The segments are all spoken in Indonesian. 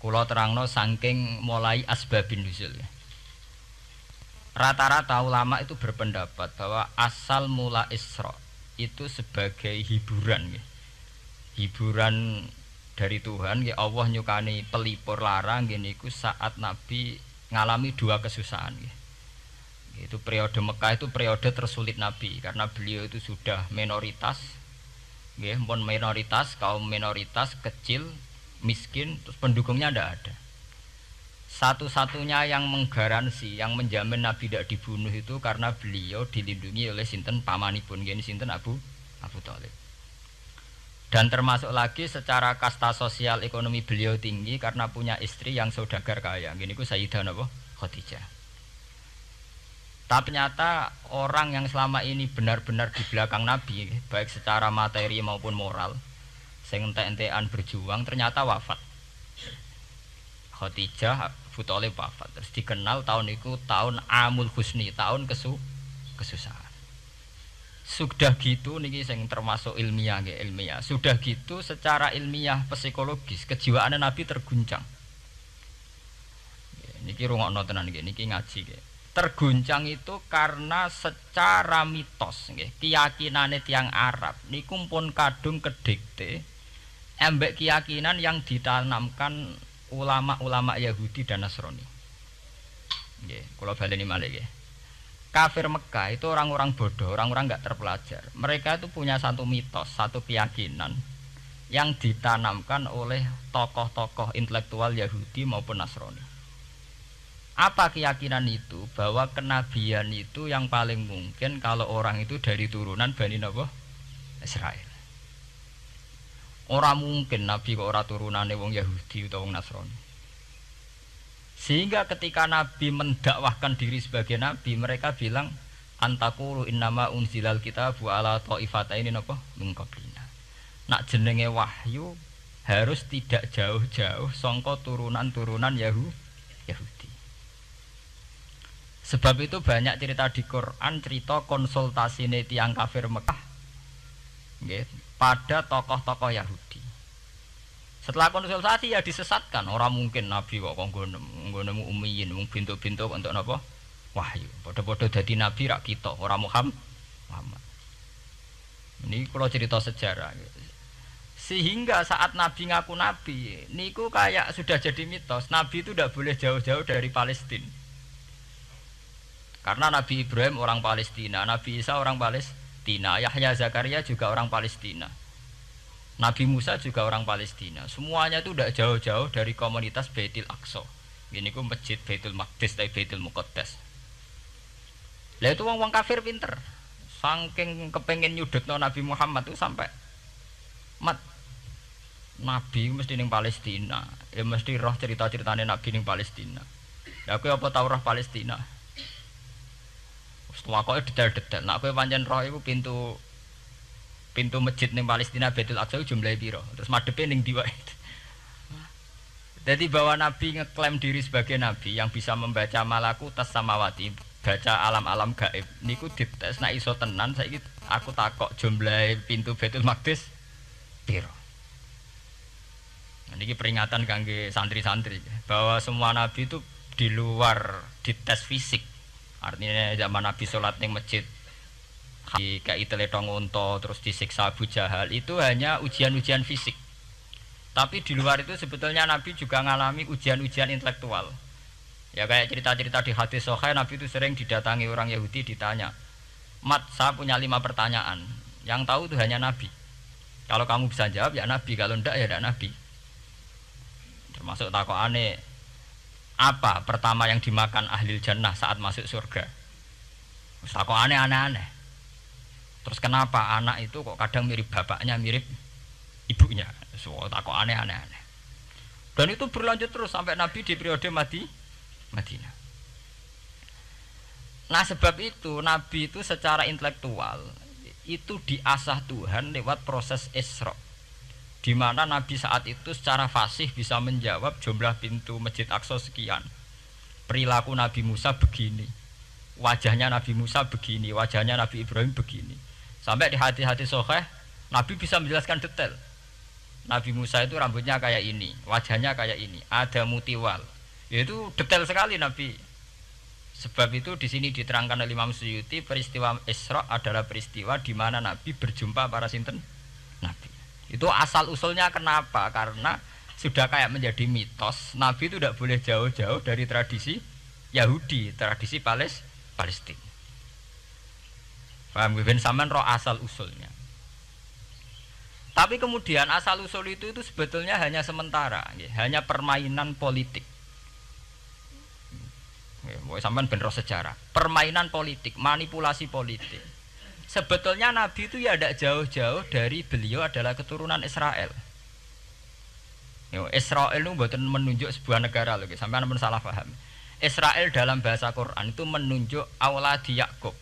Kula terangno saking mulai asbabun nuzul. Rata-rata ulama itu berpendapat bahwa asal mula Isra itu sebagai hiburan ya. Hiburan dari Tuhan ya, Allah nyukani pelipur larang gini niku saat Nabi ngalami dua kesusahan ya. Itu periode Mekah itu periode tersulit Nabi karena beliau itu sudah minoritas ya, kaum minoritas kecil, miskin, terus pendukungnya tidak ada. Satu-satunya yang menggaransi, yang menjamin Nabi tidak dibunuh itu karena beliau dilindungi oleh sinten pamanipun, gini sinten Abu Thalib. Dan termasuk lagi secara kasta sosial ekonomi beliau tinggi karena punya istri yang saudagar kaya. Gini ku Sayyidah Khadijah. Tapi ternyata orang yang selama ini benar-benar di belakang Nabi, baik secara materi maupun moral, sing entek-entekan berjuang, ternyata wafat. Khadijah Abu Thalib wafat. Terus dikenal tahun itu tahun Amul Husni, tahun kesusahan. Sudah gitu niki sing termasuk ilmiah nggih, ilmiah. Sudah gitu secara ilmiah psikologis kejiwaan Nabi terguncang. Niki rungokno tenan nggih, niki ngaji nggih. Terguncang itu karena secara mitos nggih, keyakinane tiyang Arab niku pun kadung kedikte embek keyakinan yang ditanamkan ulama-ulama Yahudi dan Nasrani. Nggih, kula baleni malih nggih. Kafir Mekah itu orang-orang bodoh, orang-orang enggak terpelajar. Mereka itu punya satu mitos, satu keyakinan yang ditanamkan oleh tokoh-tokoh intelektual Yahudi maupun Nasrani. Apa keyakinan itu? Bahwa kenabian itu yang paling mungkin kalau orang itu dari turunan Bani Israel. Ora mungkin Nabi kok ora turunane wong Yahudi utawa wong Nasrani. Sehingga ketika Nabi mendakwahkan diri sebagai Nabi, mereka bilang antakulu innama unzilal kitabu ala taifataini napa min qablina. Nak jenenge wahyu harus tidak jauh-jauh sangka turunan-turunan Yahudi. Sebab itu banyak cerita di Quran, cerita konsultasine tiyang kafir Mekah nggih pada tokoh-tokoh Yahudi. Setelah konsultasi ya disesatkan. Orang mungkin Nabi kok nemu ummiyin, mung bintuk-bintuk untuk napa? Wahyu. Padha-padha dadi nabi rak kita, ora Muhammad. Ini kalau cerita sejarah. Sehingga saat Nabi ngaku Nabi, niku kayak sudah jadi mitos. Nabi itu tidak boleh jauh-jauh dari Palestina. Karena Nabi Ibrahim orang Palestina, Nabi Isa orang Palestina, Yahya Zakaria juga orang Palestina, Nabi Musa juga orang Palestina. Semuanya itu tidak jauh-jauh dari komunitas Baitul Aqsa. Ini ku masjid Baitul Maqdis atau Baitul Muqaddas. Lah itu wong kafir pinter. Saking kepengen nyudutno Nabi Muhammad itu sampai Nabi mesti ning Palestina. Ya mesti roh cerita-ceritane Nabi ning Palestina. Lah kowe apa tau roh Palestina? Setelah kok detail-detail. Nak kowe pancen roh iku pintu masjid ning Palestina Baitul Aqsa jumlahe piro? Terus madhepe ning ndi wae. Jadi bahwa Nabi ngeklaim diri sebagai Nabi yang bisa membaca malakutas samawati, baca alam-alam gaib. Niku dites nek iso tenan saiki aku takok jumlahe pintu Baitul Maqdis piro. Nah, niki peringatan kangge santri-santri bahwa semua nabi itu di luar dites fisik. Artinya zaman Nabi sholat ning masjid kayak teletong unta terus disiksa Abu Jahal itu hanya ujian-ujian fisik. Tapi di luar itu sebetulnya Nabi juga mengalami ujian-ujian intelektual. Ya kayak cerita-cerita di hadis sahih, Nabi itu sering didatangi orang Yahudi ditanya, "Mat, saya punya 5 pertanyaan. Yang tahu itu hanya Nabi. Kalau kamu bisa jawab ya Nabi, kalau enggak ya tidak Nabi." Termasuk takokane, apa pertama yang dimakan ahli jannah saat masuk surga? Takokane aneh-aneh. Terus kenapa anak itu kok kadang mirip bapaknya, mirip ibunya? So, takok aneh-aneh. Dan itu berlanjut terus sampai Nabi di periode Madinah. Nah sebab itu Nabi itu secara intelektual itu diasah Tuhan lewat proses Isra, di mana Nabi saat itu secara fasih bisa menjawab jumlah pintu Masjid Aqsa sekian. Perilaku Nabi Musa begini, wajahnya Nabi Musa begini, wajahnya Nabi Ibrahim begini. Sampai di hati-hati sahih Nabi bisa menjelaskan detail. Nabi Musa itu rambutnya kayak ini, wajahnya kayak ini, ada mutiwal. Itu detail sekali Nabi. Sebab itu di sini diterangkan oleh Imam Suyuti, peristiwa Isra adalah peristiwa di mana Nabi berjumpa para sinten Nabi. Itu asal usulnya kenapa? Karena sudah kayak menjadi mitos, Nabi itu tidak boleh jauh-jauh dari tradisi Yahudi, tradisi Palestina. Paham ben sampean roh asal usulnya. Tapi kemudian asal usul itu sebetulnya hanya sementara, hanya permainan politik. Sampean ben roh sejarah, permainan politik, manipulasi politik. Sebetulnya Nabi itu ya tidak jauh-jauh dari beliau adalah keturunan Israel. Israel itu bukan menunjuk sebuah negara loh, sampean pun salah paham. Israel dalam bahasa Quran itu menunjuk auladi Yakub.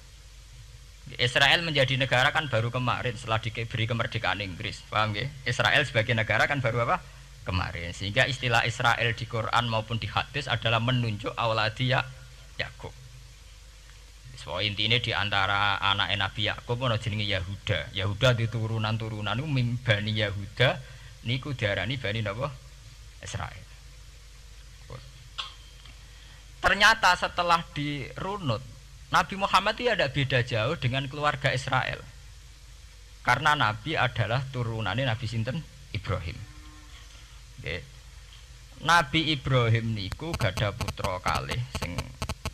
Israel menjadi negara kan baru kemarin setelah diberi kemerdekaan Inggris, paham ya? Israel sebagai negara kan baru apa? Kemarin. Sehingga istilah Israel di Quran maupun di hadis adalah menunjuk auladi Yakub. So intinya di antara anak Nabi Yakub ono jenenge Yahuda. Yahuda di turunan-turunan itu Bani Yahuda niku diarani Bani napa? Israel. Ternyata setelah dirunut Nabi Muhammad itu tidak beda jauh dengan keluarga Israel. Karena Nabi adalah turunannya Nabi sinten Ibrahim. Oke. Nabi Ibrahim niku gada putra kalih sing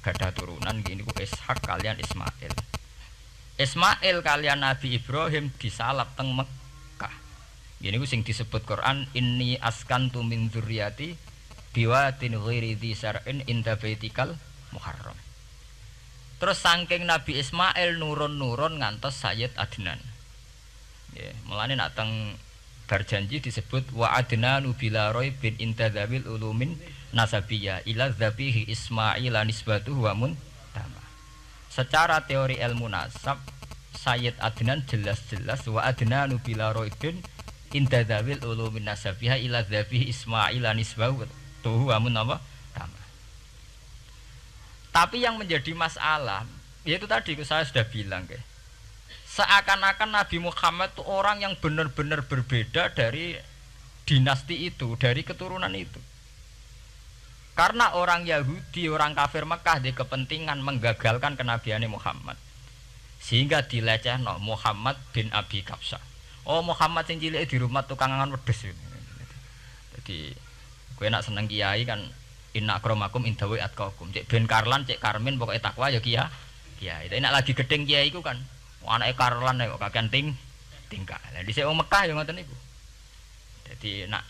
gada turunan gini ku Ishak kalian Ismail. Ismail kalian Nabi Ibrahim disalap teng Mekah. Gini ku sing disebut Quran inni askantu min dzurriyyati biwatin ghairi dzar'in inda baitikal muharram. Terus saking Nabi Ismail nurun-nurun ngantos Sayyid Adnan. Ya, mulane nak teng berjanji disebut wa adnanu bila bin intadzabil ulumin nasabiyah ila dzabihi Ismail nisbatuhu wa muntama. Secara teori ilmu nasab Sayyid Adnan jelas-jelas wa adnanu bila bin intadzabil ulumin nasabiyah ila dzabihi Ismail nisbatuhu wa muntama. Tapi yang menjadi masalah, yaitu tadi saya sudah bilang, seakan-akan Nabi Muhammad itu orang yang benar-benar berbeda dari dinasti itu, dari keturunan itu. Karena orang Yahudi, orang kafir Mekah di kepentingan menggagalkan kenabian Muhammad, sehingga dilecehno Muhammad bin Abi Kabsah. Oh Muhammad yang cilik di rumah tukangan wedes. Jadi, gue nak seneng kiai kan. Inna akramakum indawi atqakum. Cek ben Karlan, cek Karmin pokoknya takwa ya kiai. Tapi nak lagi gedeng kiai iku kan. Anake Karlan kok kakean tingkah. Lah dhisik wong Mekah ya ngoten niku. Dadi nak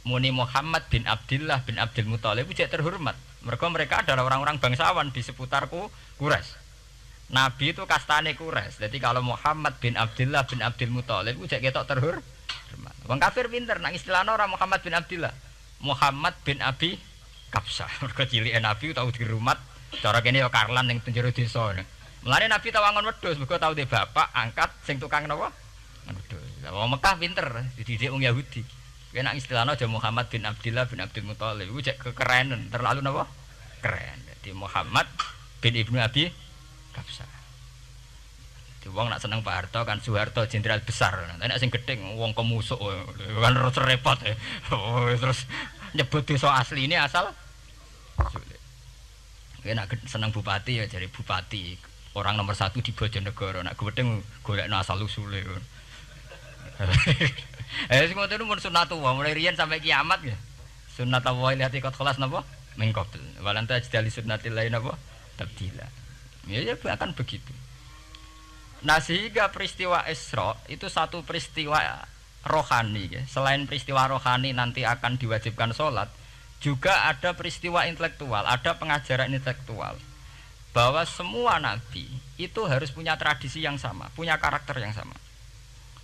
muni Muhammad bin Abdullah bin Abdul Muthalib cek terhormat. Mereka adalah orang-orang bangsawan di seputarku Quraisy. Nabi itu kastane Quraisy. Jadi kalau Muhammad bin Abdullah bin Abdul Muthalib cek ketok terhormat. Wong kafir pinter nang istilahna ora Muhammad bin Abdullah. Muhammad bin Abi Kabsah. Mergo cilike Nabi tau dirumat cara kene ya Karlan ning penjara desa. Mulane Nabi tau angon wedhus, mergo tau de bapak angkat sing tukang napa? Wedhus. Wong Mekah pinter, dididik wong Yahudi. Kowe nek istilahna aja Muhammad bin Abdullah bin Abdul Muthalib, iku cek kekerenan, terlalu napa? Keren. Jadi Muhammad bin Ibnu Abi Kabsah. Jadi wong nak seneng Pak Harto kan Soeharto jenderal besar. Nek sing gedeng wong kemusuk kan terus repot. Terus nyebut desa asli ini asal sulit. Nak seneng bupati ya jadi bupati. Orang nomor 1 di Bojonegoro. Nak gedeng golekno asal usule. Sing ngoten mun sunatullah mulai riyen sampai kiamat ya. Sunatullah lihati kot kelas napa? Mengkobel. Walanta jadi sunnatil lain napa? Tabdila. Ya akan begitu. Nah sehingga peristiwa Isra itu satu peristiwa rohani ya. Selain peristiwa rohani nanti akan diwajibkan sholat, juga ada peristiwa intelektual, ada pengajaran intelektual bahwa semua nabi itu harus punya tradisi yang sama, punya karakter yang sama.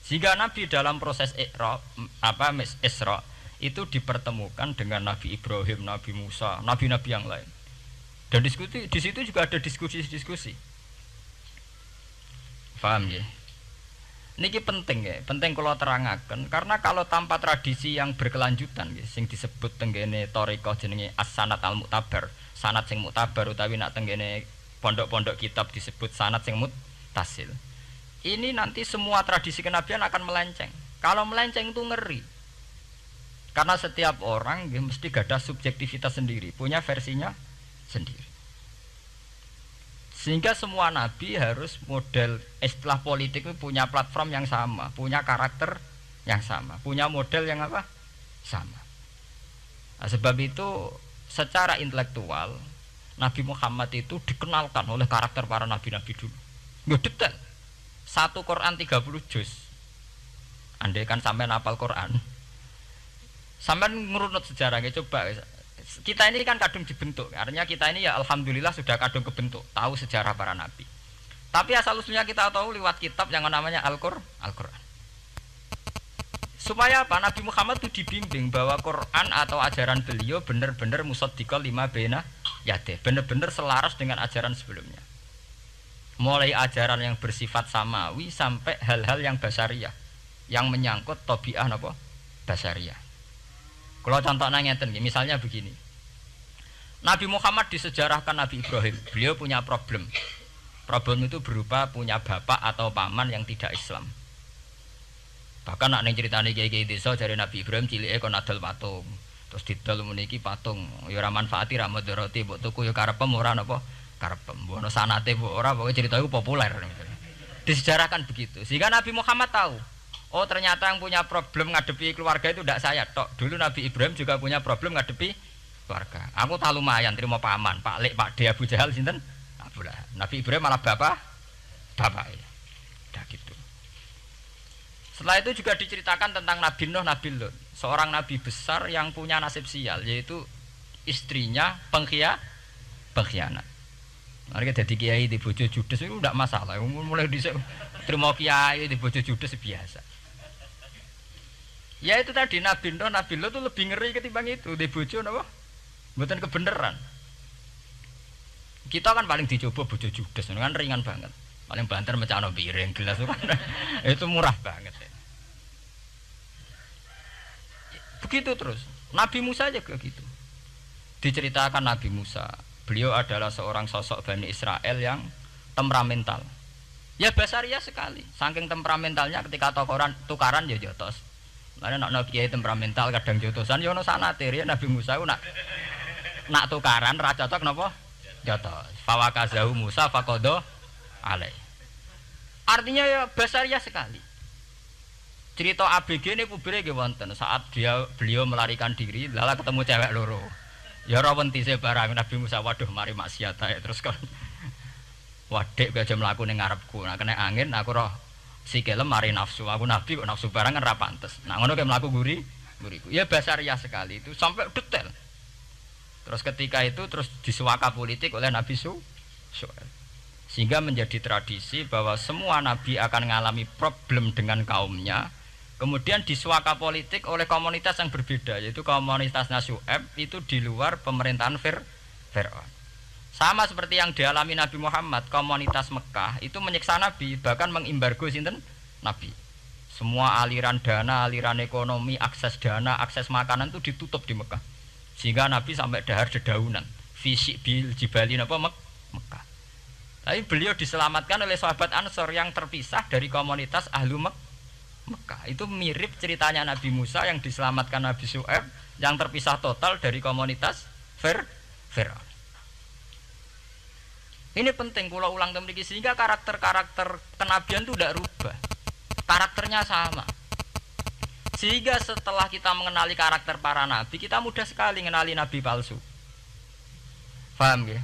Jika nabi dalam proses Isra itu dipertemukan dengan Nabi Ibrahim, Nabi Musa, nabi-nabi yang lain. Dan diskusi di situ juga ada diskusi-diskusi. Paham ya? Niki penting ya, penting kalau terangaken karena kalau tanpa tradisi yang berkelanjutan ya, sing disebut tenggene thariqah jenenge as-sanad al-mu'tabar, sanad sing mu'tabar utawi nak tenggene pondok-pondok kitab disebut sanad sing muttasil. Ini nanti semua tradisi kenabian akan melenceng. Kalau melenceng itu ngeri. Karena setiap orang mesti gada subjektivitas sendiri, punya versinya sendiri. Sehingga semua nabi harus model istilah politik itu punya platform yang sama, punya karakter yang sama, punya model yang apa? Sama. Nah, sebab itu secara intelektual Nabi Muhammad itu dikenalkan oleh karakter para nabi-nabi dulu. Nggak detail. Satu Quran 30 juz. Andai kan sampai hafal Quran. Sampai ngurunut sejarahnya coba. Kita ini kan kadung dibentuk. Artinya kita ini ya alhamdulillah sudah kadung kebentuk, tahu sejarah para nabi. Tapi asal usulnya kita tahu lewat kitab yang namanya Al-Qur'an. Supaya apa? Nabi Muhammad itu dibimbing bahwa Quran atau ajaran beliau benar-benar musaddiqal lima baina yadeh, benar-benar selaras dengan ajaran sebelumnya. Mulai ajaran yang bersifat samawi sampai hal-hal yang basariyah, yang menyangkut tabiah napa? Basariyah. Kalau contohnya ngeten, misalnya begini. Nabi Muhammad disejarahkan Nabi Ibrahim, beliau punya problem. Problem itu berupa punya bapak atau paman yang tidak Islam. Bahkan nak ning critane kiai-kiai desa jare Nabi Ibrahim cilike kon adol patung. Terus didol meniki patung ya ora manfaati ra mudarati mbok tuku ya karepem ora napa karepem. Mbok ono sanate mbok ora pokoke cerita iku populer. Disejarahkan begitu. Sehingga Nabi Muhammad tahu, oh ternyata yang punya problem ngadepi keluarga itu tidak saya tok. Dulu Nabi Ibrahim juga punya problem ngadepi keluarga. Aku tak lumayan terima paman, Pak Lek, Pak De, Abu Jahal sinten? Abu Lahab. Nabi Ibrahim malah bapak ya. Dah gitu. Setelah itu juga diceritakan tentang Nabi Nuh, Nabi Lut, seorang nabi besar yang punya nasib sial, yaitu istrinya pengkhianat. Mereka jadi kiai di bojo judes itu tidak masalah. Mulai dhisik terima kiai di bojo judes biasa. Ya itu tadi Nabi Nuh, Nabi Lut itu lebih ngeri ketimbang itu di bojo napa? Mboten kebenaran. Kita kan paling dicoba bojo judes, kan ringan banget. Paling banter mecano piring gelas itu murah banget. Begitu terus. Nabi Musa juga gitu. Diceritakan Nabi Musa, beliau adalah seorang sosok Bani Israel yang temperamental. Ya basariah sekali. Saking temperamentalnya ketika tukaran ya jotos. Mana nak kiai temperamental kadang jotosan ya ono sanate ya Nabi Musa ku nak tukaran ra cocok napa? Jotos. Fawakazahu Musa faqada alai. Artinya ya basariah sekali. Cerita ABG ini kubire nggih wonten saat beliau melarikan diri lala ketemu cewek loro. Ya ora wentise barang Nabi Musa, waduh mari maksiat ae terus kon. Wadek aja mlaku ning ngarepku. Nah kena angin aku roh sikile mari nafsu. Aku nabi kok nafsu barang kan ra pantes. Nah ngono kayak mlaku guriku. Ya basariah sekali itu sampai detail. Terus ketika itu terus disuaka politik oleh Nabi Syuaib. Sehingga menjadi tradisi bahwa semua nabi akan mengalami problem dengan kaumnya. Kemudian disuaka politik oleh komunitas yang berbeda, yaitu komunitas Syuaib itu di luar pemerintahan Fir'aun. Sama seperti yang dialami Nabi Muhammad, komunitas Mekah itu menyiksa Nabi, bahkan mengimbargo sinten Nabi. Semua aliran dana, aliran ekonomi, akses dana, akses makanan itu ditutup di Mekah. Sehingga Nabi sampai dahar dedaunan, fisik bil jibali napa Mekah. Tapi beliau diselamatkan oleh sahabat Ansor yang terpisah dari komunitas Ahlu Mekah. Itu mirip ceritanya Nabi Musa yang diselamatkan Nabi Syuaib yang terpisah total dari komunitas Fir'aun. Ini penting kalau ulang temriki sehingga karakter-karakter kenabian itu tidak rubah. Karakternya sama. Sehingga setelah kita mengenali karakter para nabi, kita mudah sekali mengenali nabi palsu. Paham ya?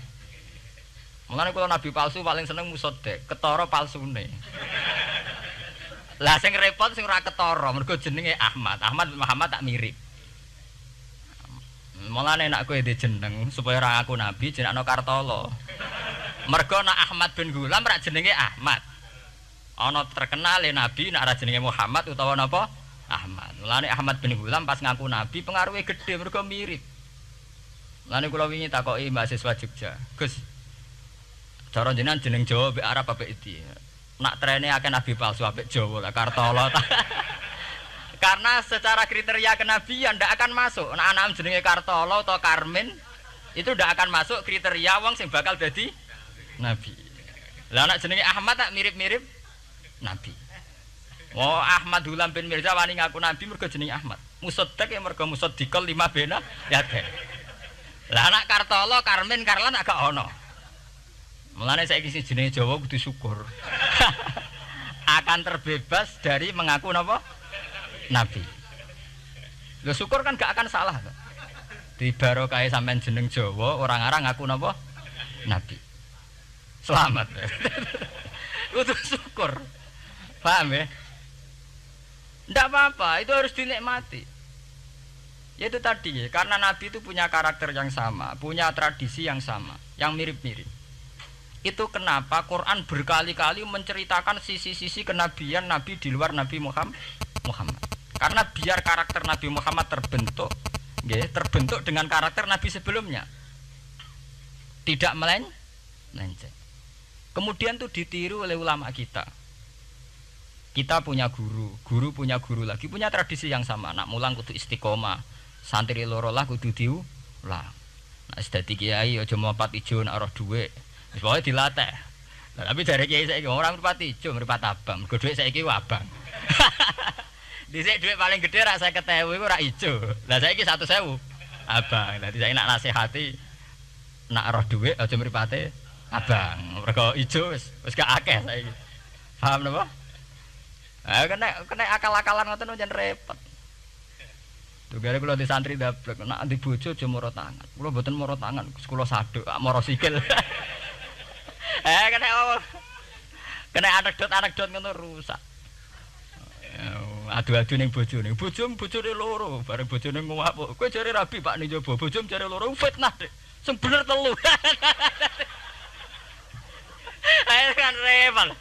Mulane kalau nabi palsu paling seneng musodek, ketara palsune. Lah sing repot sing ora ketara, mergo jenenge Ahmad. Ahmad Muhammad tak mirip. Mulane nek kowe ndek jeneng supaya ora ngaku nabi jenengno Kartolo. Mergo nek Ahmad bin Gulam rak jenenge Ahmad. Ana terkenal nabi nek ora jenenge Muhammad utawa napa? Ahmad. Mulane Ahmad bin Gulam pas ngaku nabi pengaruhe gedhe mergo mirip. Mulane kula wingi takoki mahasiswa Jogja, Gus, cara jenengan jeneng Jawa mbek Arab apa iki? Nak trene akeh nabi palsu apik Jawa lah Kartolo. Karena secara kriteria kenabian ndak akan masuk. Nek anak jenenge Kartolo atau Karmin itu ndak akan masuk kriteria wong sing bakal dadi nabi. Lah anak jenenge Ahmad tak mirip-mirip nabi. Oh Ahmad Hulam bin Mirza wani ngaku nabi mergo jenenge Ahmad. Musaddiq ya mergo musaddiqal lima bena ya deh. Lah anak Kartolo, Karmen, Karlan agak ono. Mulane saiki sing jenenge Jawa kudu syukur. Akan terbebas dari mengaku napa? Nabi. Lho syukur kan gak akan salah. Di barokahe sampean jeneng Jawa, orang-orang ngaku napa? Nabi. Selamat. Kudu syukur. Paham ya? Ndak apa-apa, itu harus dinikmati. Ya itu tadi, karena Nabi itu punya karakter yang sama, punya tradisi yang sama, yang mirip-mirip. Itu kenapa Quran berkali-kali menceritakan sisi-sisi kenabian Nabi di luar Nabi Muhammad. Karena biar karakter Nabi Muhammad terbentuk, terbentuk dengan karakter Nabi sebelumnya. Tidak melenceng. Kemudian itu ditiru oleh ulama kita. Kita punya guru punya guru lagi, punya tradisi yang sama. Nak mulang kudu istiqomah, santri loro lah kudu diulang. Nah, sedadi kiai aja mripat ijo nak roh dhuwit. Wis pokoke dilatih. Nah, tapi dari kiai saiki orang mripat ijo, mripat abang. Mergo dhuwit saiki abang. Dhisik dhuwit paling gedhe rak 50.000 iku rak ijo. Lah saiki 100.000 abang. Dadi saiki nak nasihati nak roh dhuwit aja mripate abang. Mergo ijo wis gak akeh saiki. Paham napa? Kena akal-akalan ngoten njen repot. Tugare kula di santri dablek, nek di bojo aja moro tangan. Kula mboten moro tangan, kula saduk, moro sikil. Kena anekdot ngono rusak. Adu-adu ning bojone. Bojone loro, bareng bojone nguwap. Kowe jare rabi Pak ning jaba, bojom jare loro fitnah, Dik. Sing bener telu. Ayo kan repot.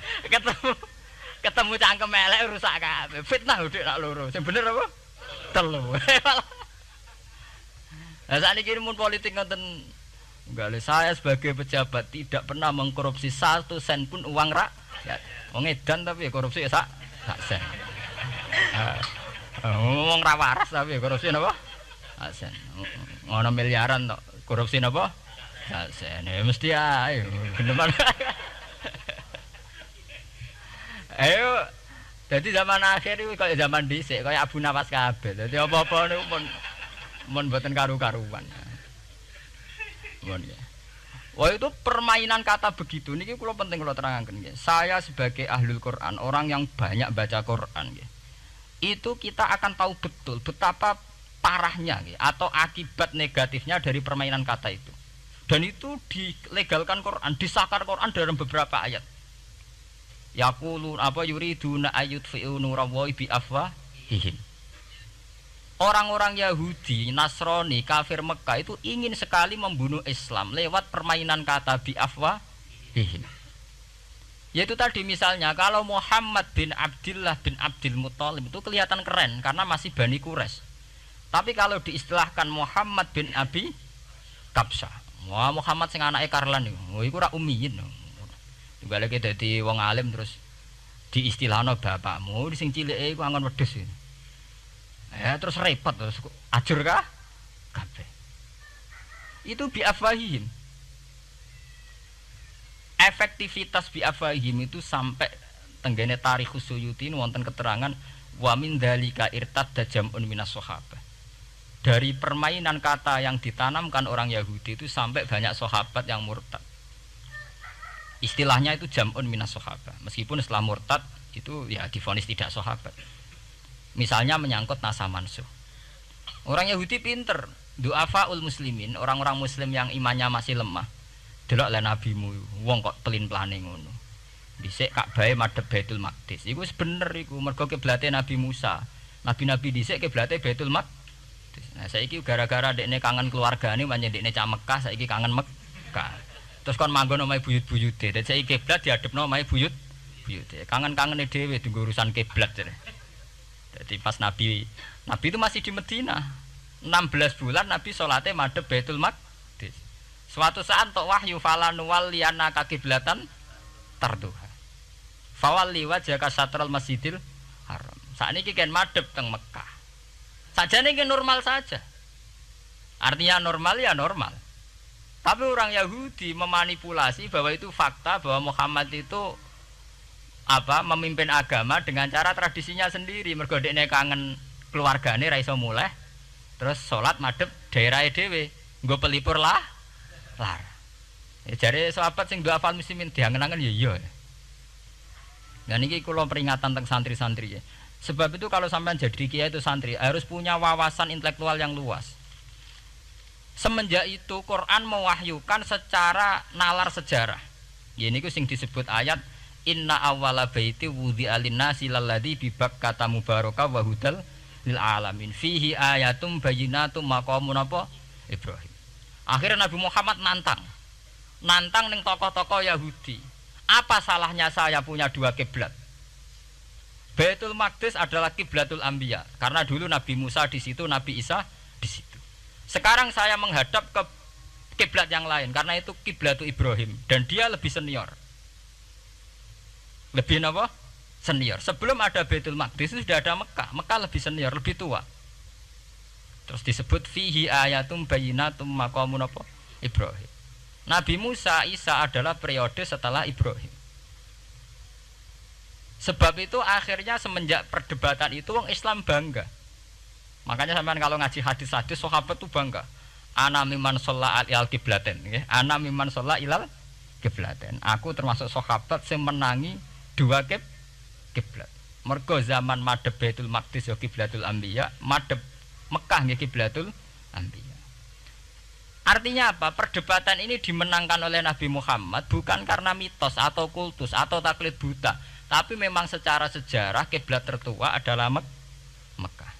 Ketemu cangkem elek rusak kabeh. Fitnah udik nak loro. Sing bener apa? Telu. Lah sakniki mun politik ngoten nggale saya sebagai pejabat tidak pernah mengkorupsi 1 sen pun uang rakyat. Wong edan tapi korupsi sak sen. Wong ra waras tapi korupsi napa? Sak sen. Ngono miliaran tok. Korupsi napa? Sak sen. Mesti ae. Geneman. Ayo, jadi zaman akhir itu kayak zaman dhisik, kayak Abu Nawas kabeh. Jadi apa-apa niku mun mboten karu-karuan. Mun ya. Wah itu permainan kata begitu niki kula penting kula terangaken nggih. Saya sebagai ahlul Quran, orang yang banyak baca Quran nggih. Itu kita akan tahu betul betapa parahnya nggih atau akibat negatifnya dari permainan kata itu. Dan itu dilegalkan Quran, disahkan Quran dalam beberapa ayat. Yaqulu apa yuriduna ayutfi'u nurallahi bi afwahihim. Orang-orang Yahudi, Nasrani, kafir Mekah itu ingin sekali membunuh Islam lewat permainan kata bi afwahihim. Yaitu tadi misalnya kalau Muhammad bin Abdullah bin Abdul Muthalib itu kelihatan keren karena masih Bani Quraisy. Tapi kalau diistilahkan Muhammad bin Abi Kabsah, wah Muhammad sing anake Karlan iku ora ummiyin. Baleke dadi wong alim terus diistilahno bapakmu sing cilike iku angon wedhus. Terus repot terus ajur kah? Kabeh. Itu bi afwahihim. Efektivitas bi afwahihim itu sampai tenggene Tarikhus Suyuti wonten keterangan wa min dzalika irtadda jam'un minas sahabah. Dari permainan kata yang ditanamkan orang Yahudi itu sampai banyak sahabat yang murtad. Istilahnya itu jam'un minas sahabah. Meskipun setelah murtad itu ya divonis tidak sahabat. Misalnya menyangkut nasa mansuh. Orang Yahudi pinter, du'afaul muslimin, orang-orang muslim yang imannya masih lemah. Delok le nabimu, wong kok pelin-pelane ngono. Dhisik Ka'bah madhep Baitul Maqdis. Iku wis bener iku, mergo kiblate Nabi Musa. Nabi-nabi dhisik kiblate Baitul Maqdis. Nah saiki gara-gara dekne kangen keluargane pancen dekne cah Mekah, saiki kangen Mekah. Terus kon manggon omahe buyut-buyute. Dadi saiki kiblat diadepno omahe buyute. Kangen-kangene dhewe dienggo urusan kiblat. Jadi pas Nabi itu masih di Medina. 16 bulan Nabi salate madhep Baitul Maqdis. Suatu saat tok wahyu falan waliyana kiblatan tarduha. Fawalli wajhaka satral Masjidil Haram. Sakniki kan madhep teng Mekah. Sajane ki normal saja. Artinya normal ya normal. Tapi orang Yahudi memanipulasi bahwa itu fakta bahwa Muhammad itu memimpin agama dengan cara tradisinya sendiri. Mergo dekne kangen keluargane ra iso muleh, terus salat madhep daerahe dhewe, nggo pelipur lar. Ya jare sahabat sing duwe afal muslimin diangen-angen ya iya. Dan ini kula peringatan tentang santri-santri ya. Sebab itu kalau sampean jadi kiai itu santri harus punya wawasan intelektual yang luas. Semenjak itu Quran mewahyukan secara nalar sejarah. Ya niku sing disebut ayat inna awwala baiti wudi'a lin-nasi lalladzi bi Bakkata mubaraka wa hudal lil alamin fihi ayatum bayyinatum maqamun apa Ibrahim. Akhirnya Nabi Muhammad nantang ning tokoh-tokoh Yahudi. Apa salahnya saya punya dua kiblat? Baitul Maqdis adalah kiblatul anbiya karena dulu Nabi Musa di situ, Nabi Isa di situ. Sekarang saya menghadap ke kiblat yang lain karena itu kiblatul Ibrahim dan dia lebih senior. Lebih apa? Senior. Sebelum ada Baitul Maqdis itu sudah ada Mekah. Mekah lebih senior, lebih tua. Terus disebut fihi ayatum bayyinatum maqamun apa? Ibrahim. Nabi Musa, Isa adalah periode setelah Ibrahim. Sebab itu akhirnya semenjak perdebatan itu orang Islam bangga. Makanya sampean kalau ngaji hadis-hadis sahabat itu bangga. Ana mimman shalla al qiblaten, nggih. Ana mimman shalla ilal qiblaten. Aku termasuk sahabat yang menangi dua kiblat. Mergo zaman madhep Baitul Maqdis ya kiblatul anbiya, madhep Mekah nggih kiblatul anbiya. Artinya apa? Perdebatan ini dimenangkan oleh Nabi Muhammad bukan karena mitos atau kultus atau taklid buta, tapi memang secara sejarah kiblat tertua adalah Mekah.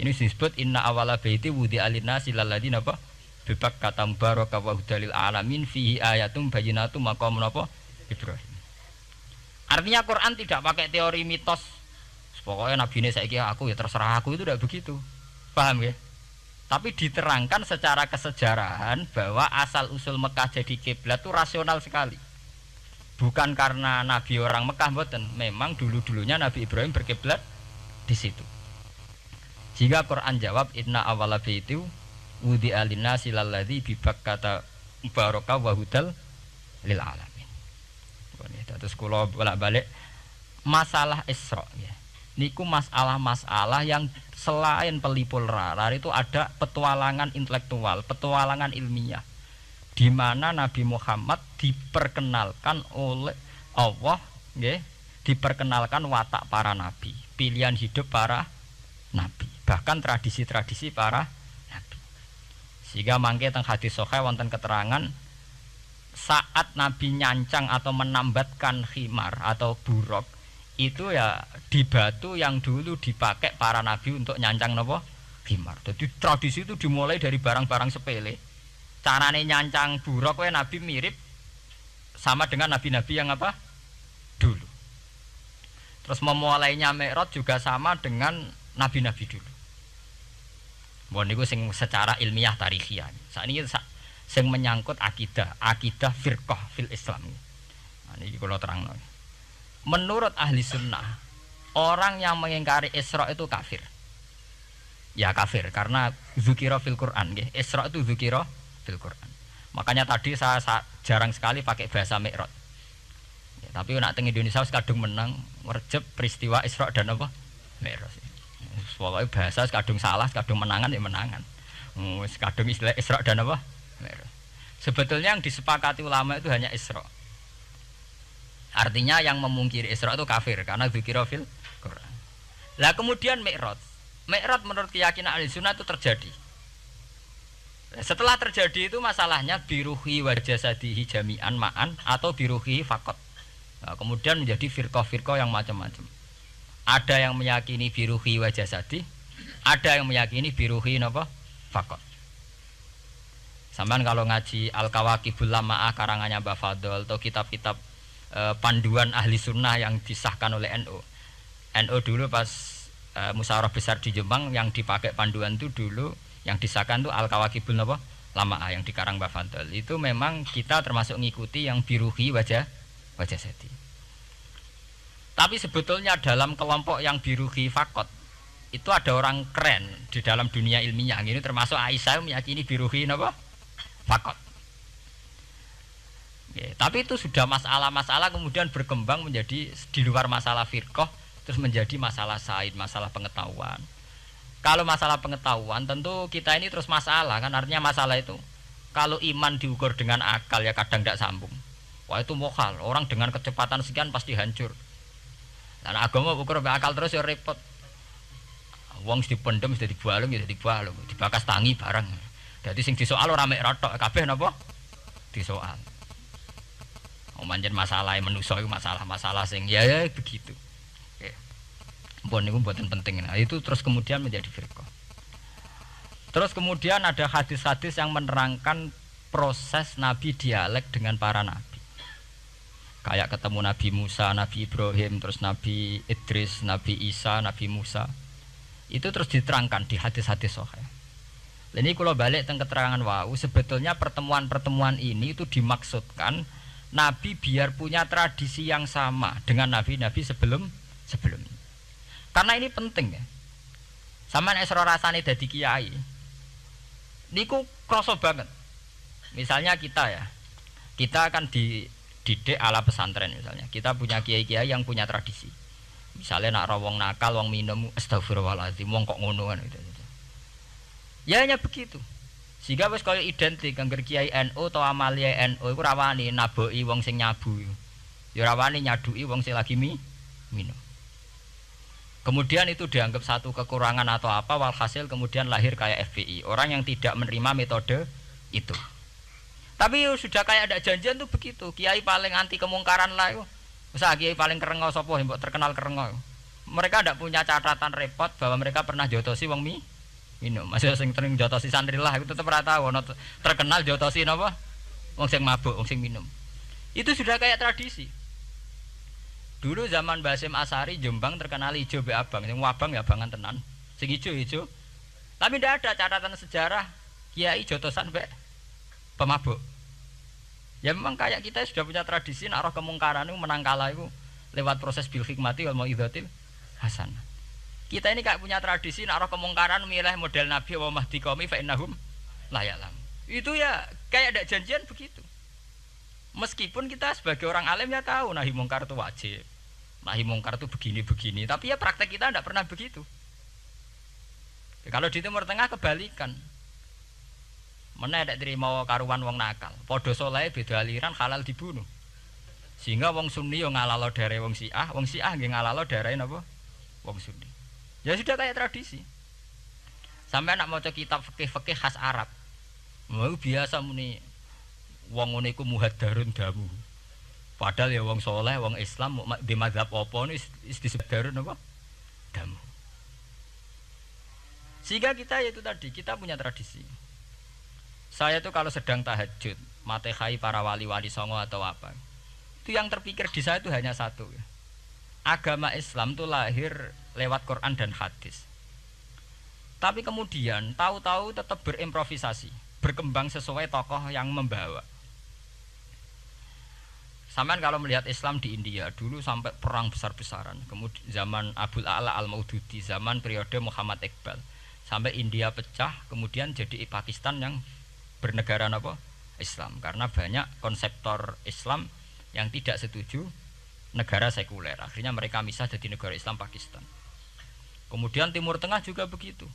Ini disebut inna awwala baiti wudi'a lin-nasi lalladzi napa bi Bakkata mubaraka wa hudalil alamin fihi ayatum bayyinatum maqamun apa Ibrahim. Artinya Quran tidak pakai teori mitos. Pokoknya Nabi ini saiki aku ya terserah aku, itu tidak begitu. Paham ya? Tapi diterangkan secara kesejarahan bahwa asal usul Mekah jadi kiblat itu rasional sekali. Bukan karena Nabi orang Mekah mboten, memang dulu-dulunya Nabi Ibrahim berkiblat di situ. Jika Quran jawab inna awwala baiti wudi'a lin-nasi lalladzi bi Bakkata mubaraka wa hudal lil alamin. Terus kula bolak-balik masalah Isra ya. Niku masalah-masalah yang selain pelipur lar itu ada petualangan intelektual, petualangan ilmiah di mana Nabi Muhammad diperkenalkan oleh Allah nggih, diperkenalkan watak para nabi, pilihan hidup para nabi, bahkan tradisi-tradisi para nabi. Sehingga mangke teng hadis sahih wonten keterangan saat Nabi nyancang atau menambatkan khimar atau buruk itu ya di batu yang dulu dipakai para nabi untuk nyancang nopo khimar. Jadi tradisi itu dimulai dari barang-barang sepele. Carane nyancang buruk nabi mirip sama dengan nabi-nabi yang apa dulu. Terus memulainya Mi'raj juga sama dengan nabi-nabi dulu. Bon niku sing secara ilmiah tarikhiyah. Sakniki sing menyangkut akidah firqah fil Islam. Nah niki kula terangno. Menurut ahli sunnah, orang yang mengingkari Isra itu kafir. Ya kafir karena dzukira fil Quran nggih. Isra itu dzukira fil Quran. Makanya tadi saya jarang sekali pakai bahasa Mi'raj. Ya, tapi nek teng Indonesia wis kadung menang ngrejep peristiwa Isra dan apa? Mi'raj. Pokoke bahasa kadung salah, kadung menangan ya menangan. Wis kadung istilah Isra dan apa? Mi'raj. Sebetulnya yang disepakati ulama itu hanya Isra. Artinya yang memungkiri Isra itu kafir karena dzikra fil Quran. Lah kemudian Mi'raj. Mi'raj menurut keyakinan Ahlussunnah itu terjadi. Setelah terjadi itu masalahnya biruhi wa jasadihi jami'an ma'an atau biruhi faqat. Nah, kemudian menjadi firqah-firqah yang macam-macam. Ada yang meyakini biruhi wa jasadi, ada yang meyakini biruhi napa? Faqat. Sampeyan kalau ngaji Al-Kawakibul Lama'ah karangannya Mbah Fadl atau kitab-kitab panduan ahli sunnah yang disahkan oleh NU. NU dulu pas musyawarah besar di Jombang yang dipakai panduan itu dulu yang disahkan itu Al-Kawakibul Lama'ah yang dikarang Mbah Fadl. Itu memang kita termasuk ngikuti yang biruhi wajah seti. Tapi sebetulnya dalam kelompok yang biruhi fakot itu ada orang keren di dalam dunia ilmiah. Ini termasuk Aisyah meyakini biruhi napa? Fakot. Ya, tapi itu sudah masalah-masalah kemudian berkembang menjadi di luar masalah firqah terus menjadi masalah said, masalah pengetahuan. Kalau masalah pengetahuan tentu kita ini terus masalah kan, artinya masalah itu kalau iman diukur dengan akal ya kadang tidak sambung. Wah itu mokal, orang dengan kecepatan sekian pasti hancur. Dan agama ukur akal terus ya repot. Wong dipendem sudah dibalung ya dibalung, dibakas tangi barang. Jadi sing disoal ora mek rotok kabeh napa? Disoal. Manjen masalah manusa itu masalah-masalah sing ya begitu. Oke. Mpun niku mboten penting. Nah, itu terus kemudian menjadi firqah. Terus kemudian ada hadis-hadis yang menerangkan proses Nabi dialek dengan para nabi. Kayak ketemu Nabi Musa, Nabi Ibrahim, terus Nabi Idris, Nabi Isa, Nabi Musa. Itu terus diterangkan di hadis-hadis sahih. Ini kalau balik tentang keterangan wau, sebetulnya pertemuan-pertemuan ini itu dimaksudkan Nabi biar punya tradisi yang sama dengan nabi-nabi sebelumnya. Karena ini penting ya. Sama nek sira rasane dadi kiai. Niku krasa banget. Misalnya kita ya. Kita akan dididik ala pesantren misalnya. Kita punya kiai-kiai yang punya tradisi. Misalnya nak rawong nakal, wong minum astagfirullahaladzim, wong kok ngono kan gitu. Ya hanya begitu. Sehingga wis kaya identik angger kiai NU atau amalia NU iku rawani naboki wong sing nyabu. Ya rawani nyaduki wong sing lagi minum. Kemudian itu dianggap satu kekurangan atau apa, walhasil kemudian lahir kayak FPI, orang yang tidak menerima metode itu. Tapi sudah kayak ada janjian tuh begitu. Kiai paling anti kemungkaran lah itu. Masa kiai paling kerengo sapa mbok terkenal kerengo. Mereka tidak punya catatan repot bahwa mereka pernah jotosi wong minum. Masih sing sering jotosi santri lah itu tetep ora tahu terkenal jotosi napa? Wong sing mabuk, wong sing minum. Itu sudah kayak tradisi. Dulu zaman Basim Asari Jombang terkenal ijo be abang, sing wabang ya abangan tenan. Sing ijo. Tapi tidak ada catatan sejarah kiai jotosan be pemabuk. Ya memang kayak kita sudah punya tradisi nak roh kemungkaran itu menang kalah itu lewat proses bil hikmati wal mauidhatil hasanah. Kita ini kayak punya tradisi nak roh kemungkaran milih model Nabi wa mahdi qaumi fa innahum la ya'lam. Itu ya kayak ada janjian begitu. Meskipun kita sebagai orang alim ya tahu nahi mungkar itu wajib. Nahi mungkar itu begini-begini, tapi ya praktek kita tidak pernah begitu. Ya, kalau di Timur Tengah kebalikan. Mana ada terima karuan wong nakal. Podo soleh beda aliran halal dibunuh. Sehingga wong Sunni yang ngalalo daerah wong Syiah nggih ngalalo daerah napa? Wong Sunni. Ya sudah kayak tradisi. Sampai nak maca kitab fikih-fikih khas Arab. Mau biasa muni wong ngene iku muhaddarun damu. Padahal ya wong soleh, wong Islam di mazhab apa ini disebut darun apa? Damu. Sehingga kita itu tadi kita punya tradisi. Saya tuh kalau sedang tahajud, matehai para wali-wali songo atau apa, itu yang terpikir di saya itu hanya satu. Agama Islam itu lahir lewat Quran dan hadis. Tapi kemudian tahu-tahu tetap berimprovisasi, berkembang sesuai tokoh yang membawa. Sampai kalau melihat Islam di India dulu sampai perang besar-besaran, kemudian zaman Abul A'la Al-Maududi, zaman periode Muhammad Iqbal, sampai India pecah, kemudian jadi Pakistan yang bernegara apa? Islam, karena banyak konseptor Islam yang tidak setuju negara sekuler. Akhirnya mereka misah jadi negara Islam Pakistan. Kemudian Timur Tengah juga begitu.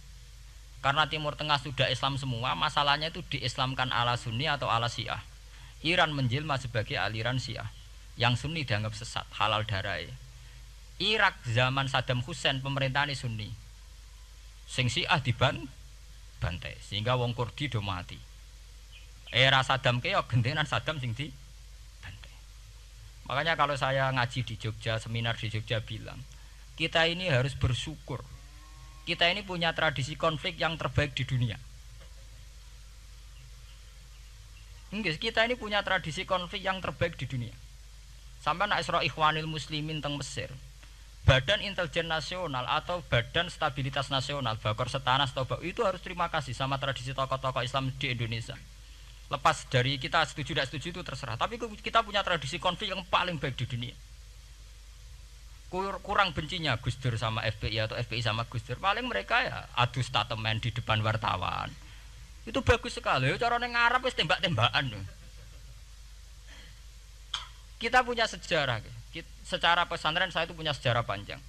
Karena Timur Tengah sudah Islam semua, masalahnya itu diislamkan ala Sunni atau ala Syiah. Iran menjelma sebagai aliran Syiah. Yang Sunni dianggap sesat, halal darah. Irak zaman Saddam Hussein pemerintahan Sunni. Sing Syiah dibantai sehingga wong Kurdi do mati. Era Saddam keok gentenan Saddam sing di bantai. Makanya kalau saya ngaji di Jogja, seminar di Jogja bilang, kita ini harus bersyukur. Kita ini punya tradisi konflik yang terbaik di dunia. Enggak, kita ini punya tradisi konflik yang terbaik di dunia. Sampai nak Isra Ikhwanil Muslimin teng Mesir. Badan Intelijen Nasional atau Badan Stabilitas Nasional, Bakor Setanas itu harus terima kasih sama tradisi tokoh-tokoh Islam di Indonesia. Lepas dari kita setuju tidak setuju itu terserah, tapi kita punya tradisi konflik yang paling baik di dunia. Kurang bencinya Gus Dur sama FPI atau FPI sama Gus Dur, paling mereka ya adu statement di depan wartawan. Itu bagus sekali, cara neng Arab wis tembak-tembakan. Kita punya sejarah, secara pesantren saya itu punya sejarah panjang.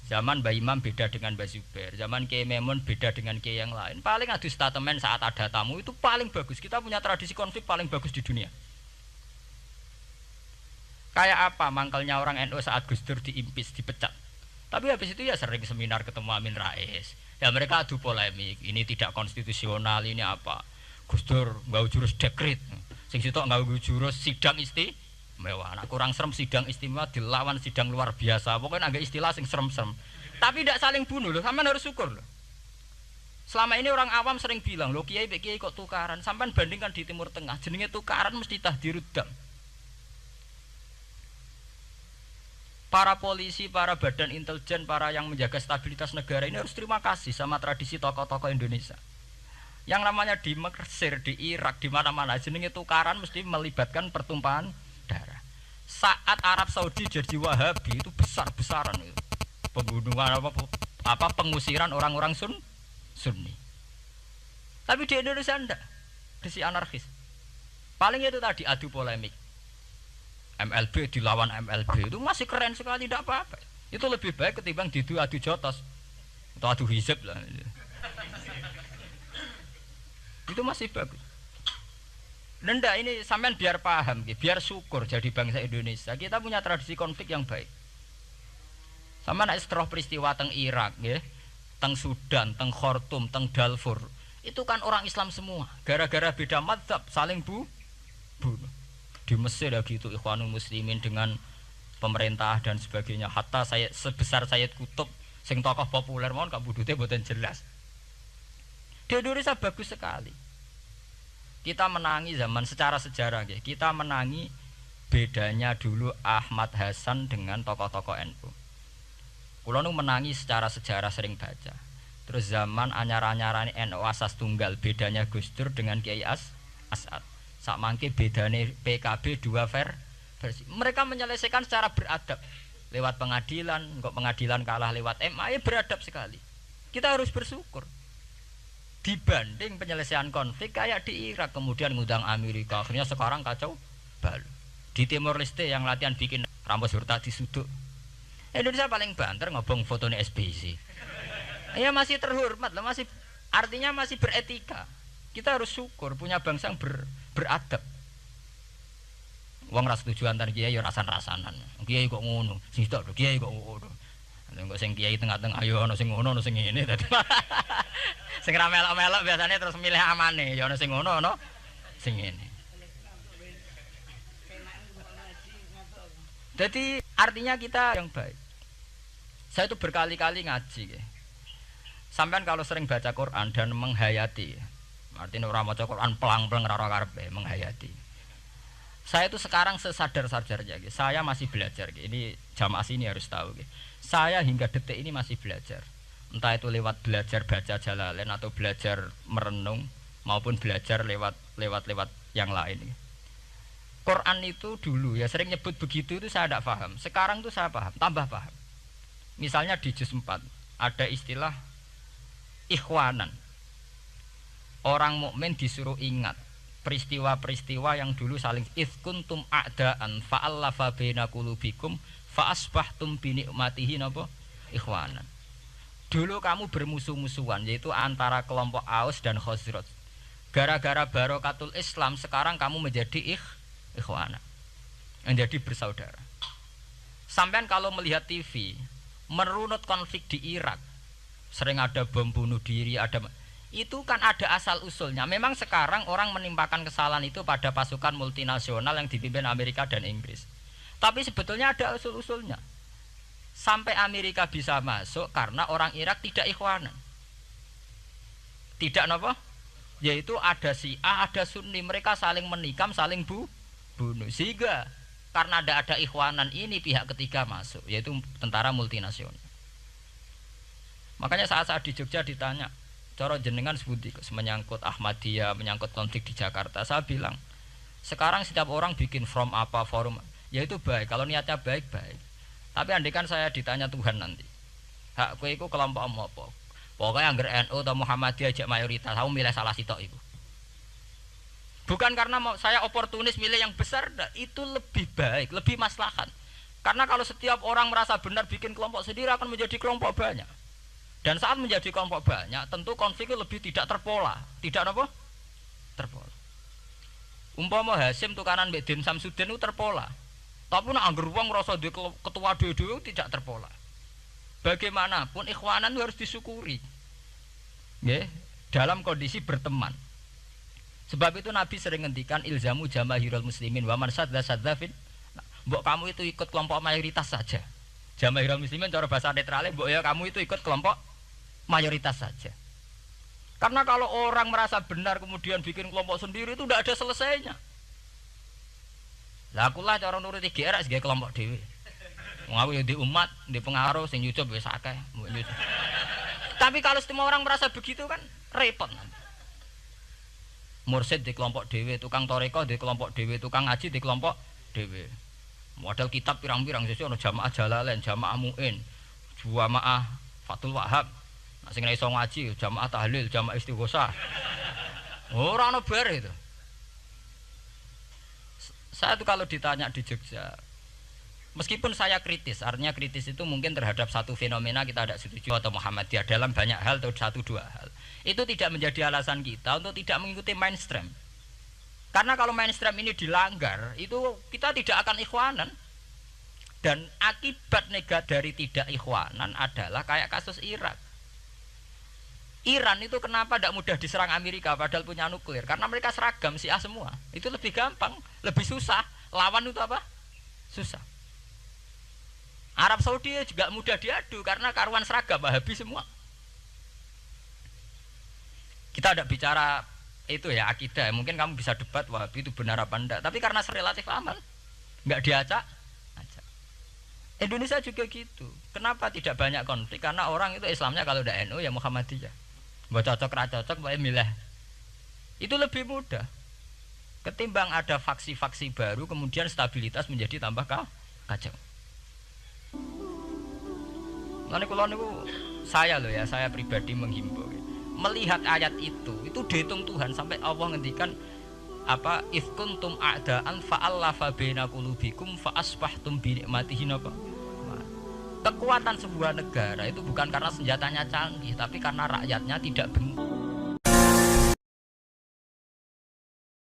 Zaman Mbah Imam beda dengan Mbah Zubair, zaman Kiai Memun beda dengan Kiai yang lain. Paling adu statement saat ada tamu itu paling bagus. Kita punya tradisi konflik paling bagus di dunia. Kayak apa mangkalnya orang NU saat Gus Dur diimpis, dipecat. Tapi habis itu ya sering seminar ketemu Amin Rais. Ya mereka adu polemik, ini tidak konstitusional, ini apa. Gus Dur nggak jurus dekret. Sing sitok nggak jurus sidang istimewa. Nah, kurang serem sidang istimewa dilawan sidang luar biasa. Pokoknya agak istilah sing serem-serem. Tapi tidak saling bunuh loh, sampean harus syukur loh. Selama ini orang awam sering bilang, loh kiai kok tukaran. Sampean bandingkan di Timur Tengah, jenenge tukaran mesti tahdirudam. Para polisi, para badan intelijen, para yang menjaga stabilitas negara ini harus terima kasih sama tradisi tokoh-tokoh Indonesia. Yang namanya di Mesir, di Irak, di mana-mana jenenge tukaran mesti melibatkan pertumpahan darah. Saat Arab Saudi jadi Wahabi itu besar-besaran itu. Pembunuhan apa pengusiran orang-orang Sunni. Tapi di Indonesia enggak. Desi anarkis. Paling itu tadi adu polemik. MLB dilawan MLB itu masih keren sekali, tidak apa-apa. Itu lebih baik ketimbang adu jotos atau adu hizib lah. Itu masih bagus. Nenda ini sampean biar paham, biar syukur jadi bangsa Indonesia. Kita punya tradisi konflik yang baik. Sampean nek setelah peristiwa teng Irak, teng Sudan, teng Khartoum, teng Darfur, itu kan orang Islam semua. Gara-gara beda mazhab saling bunuh. Di Mesir ya gitu Ikhwanul Muslimin dengan pemerintah dan sebagainya. Hatta saya sebesar Sayyid Qutb sing tokoh populer mohon kabudute mboten jelas. Di Indonesia bagus sekali. Kita menangi zaman secara sejarah ya. Kita menangi bedanya dulu Ahmad Hasan dengan tokoh-tokoh NU. Kula nu menangi secara sejarah sering baca. Terus zaman anyar-anyarane NU asas tunggal bedanya Gus Dur dengan Kiai As'ad. Sak mangke bedane PKB dua versi. Mereka menyelesaikan secara beradab lewat pengadilan, kok pengadilan kalah lewat MA, beradab sekali. Kita harus bersyukur. Dibanding penyelesaian konflik kayak di Irak kemudian ngundang Amerika, akhirnya sekarang kacau balau. Di Timor Leste yang latihan bikin Ramos Hurta disuduk. Indonesia paling banter ngobong fotonya SBC. Ya masih terhormat lah, masih artinya masih beretika. Kita harus syukur punya bangsa yang beradab. Wong ras setuju antar kiai ya rasan-rasanan. Kiai kok ngono, sing tok lho kiai kok ngono. Nek sing kiai tengah-tengah ayo ana sing ngono, ana sing ngene dadi. Sing ra melok-melok biasanya terus milih amane, ya ana sing ngono, ana sing ngene. Jadi artinya kita yang baik. Saya itu berkali-kali ngaji ya. Sampean kalau sering baca Quran dan menghayati, artinya orang maca Quran pelang-pelang ora karepe menghayati. Saya itu sekarang sesadar-sadarnya, saya masih belajar. Ini jamaah sini harus tahu. Saya hingga detik ini masih belajar. Entah itu lewat belajar baca Jalalain atau belajar merenung maupun belajar lewat yang lain. Quran itu dulu ya sering nyebut begitu itu saya tidak paham. Sekarang itu saya paham, tambah paham. Misalnya di juz 4 ada istilah ikhwanan. Orang mukmin disuruh ingat peristiwa-peristiwa yang dulu saling kuntum a'daan fa'allafa baina qulubikum fa'asbahtum bi ni'matihi napa ikhwanan. Dulu kamu bermusuh-musuhan yaitu antara kelompok Aus dan Khazraj. Gara-gara barokatul Islam sekarang kamu menjadi ikhwanan. Menjadi bersaudara. Sampean kalau melihat TV merunut konflik di Irak, sering ada bom bunuh diri, itu kan ada asal usulnya. Memang sekarang orang menimpakan kesalahan itu pada pasukan multinasional yang dipimpin Amerika dan Inggris. Tapi sebetulnya ada usul-usulnya. Sampai Amerika bisa masuk karena orang Irak tidak ikhwanan. Tidak apa? Yaitu ada Syiah, ada Sunni, mereka saling menikam, saling bunuh. Sehingga karena ada ikhwanan ini pihak ketiga masuk, yaitu tentara multinasional. Makanya saat di Jogja ditanya, cara jenengan sebuti menyangkut Ahmadiyah, menyangkut konflik di Jakarta, saya bilang sekarang setiap orang bikin from apa forum, yaitu baik kalau niatnya baik-baik. Tapi andaikan saya ditanya Tuhan nanti, hak kowe iku kelompok apa? Pokoknya angger NU atau Muhammadiyah aja mayoritas, aku milih salah sitok itu. Bukan karena saya oportunis milih yang besar, itu lebih baik, lebih maslahat. Karena kalau setiap orang merasa benar bikin kelompok sendiri akan menjadi kelompok banyak. Dan saat menjadi kelompok banyak, tentu konfliknya lebih tidak terpola. Tidak apa? Terpola. Umpama Hasim tukaran mbek Din Samsudin itu terpola. Tapi nek angger wong ngrasa duwe ketua dhewe tidak terpola. Bagaimanapun ikhwanan harus disyukuri. Nggih, dalam kondisi berteman. Sebab itu Nabi sering ngendikan ilzamu jamaahirul muslimin wa man sadza sadzafin. Mbok kamu itu ikut kelompok mayoritas saja. Jamaahirul muslimin cara bahasa netralnya mbok ya kamu itu ikut kelompok mayoritas saja. Karena kalau orang merasa benar kemudian bikin kelompok sendiri itu tidak ada selesainya. Lah akulah cara nuruti GR sebagai kelompok dhewe. Wong aku ya di umat, di pengaruh sing nyucup wis akeh. Tapi kalau semua orang merasa begitu kan repot nanti. Mursyid di kelompok dhewe, tukang toreko di kelompok dhewe, tukang ngaji di kelompok dhewe. Model kitab pirang-pirang sesuk ana jamaah Jalalain, jamaah Muin, jamaah Fathul Wahab. Nek sing iso ngaji jamaah tahlil, jamaah istighosah. Ora ana bar itu. Saya tuh kalau ditanya di Jogja, meskipun saya kritis, artinya kritis itu mungkin terhadap satu fenomena kita tidak setuju atau Muhammadiyah dalam banyak hal atau satu dua hal. Itu tidak menjadi alasan kita untuk tidak mengikuti mainstream. Karena kalau mainstream ini dilanggar, itu kita tidak akan ikhwanan. Dan akibat negatif dari tidak ikhwanan adalah kayak kasus Irak. Iran itu kenapa tidak mudah diserang Amerika padahal punya nuklir? Karena mereka seragam Syiah semua. Itu lebih gampang, lebih susah. Lawan itu apa? Susah. Arab Saudi juga mudah diadu karena karuan seragam Wahabi semua. Kita tidak bicara itu ya akidah, mungkin kamu bisa debat Wahabi itu benar apa enggak, tapi karena relatif aman enggak diacak aja. Indonesia juga gitu. Kenapa tidak banyak konflik? Karena orang itu Islamnya kalau udah NU ya Muhammadiyah, buat cocok ra cocok boleh milih. Itu lebih mudah ketimbang ada faksi-faksi baru kemudian stabilitas menjadi tambah kacau. Lalu kalau niku saya loh ya, saya pribadi menghimbau melihat ayat itu dihitung Tuhan sampai Allah ngendikan apa ifkuntum a'daan fa'allafa baina qulubikum fa asbahtum bi nikmatihi napa. Kekuatan sebuah negara itu bukan karena senjatanya canggih tapi karena rakyatnya tidak benci.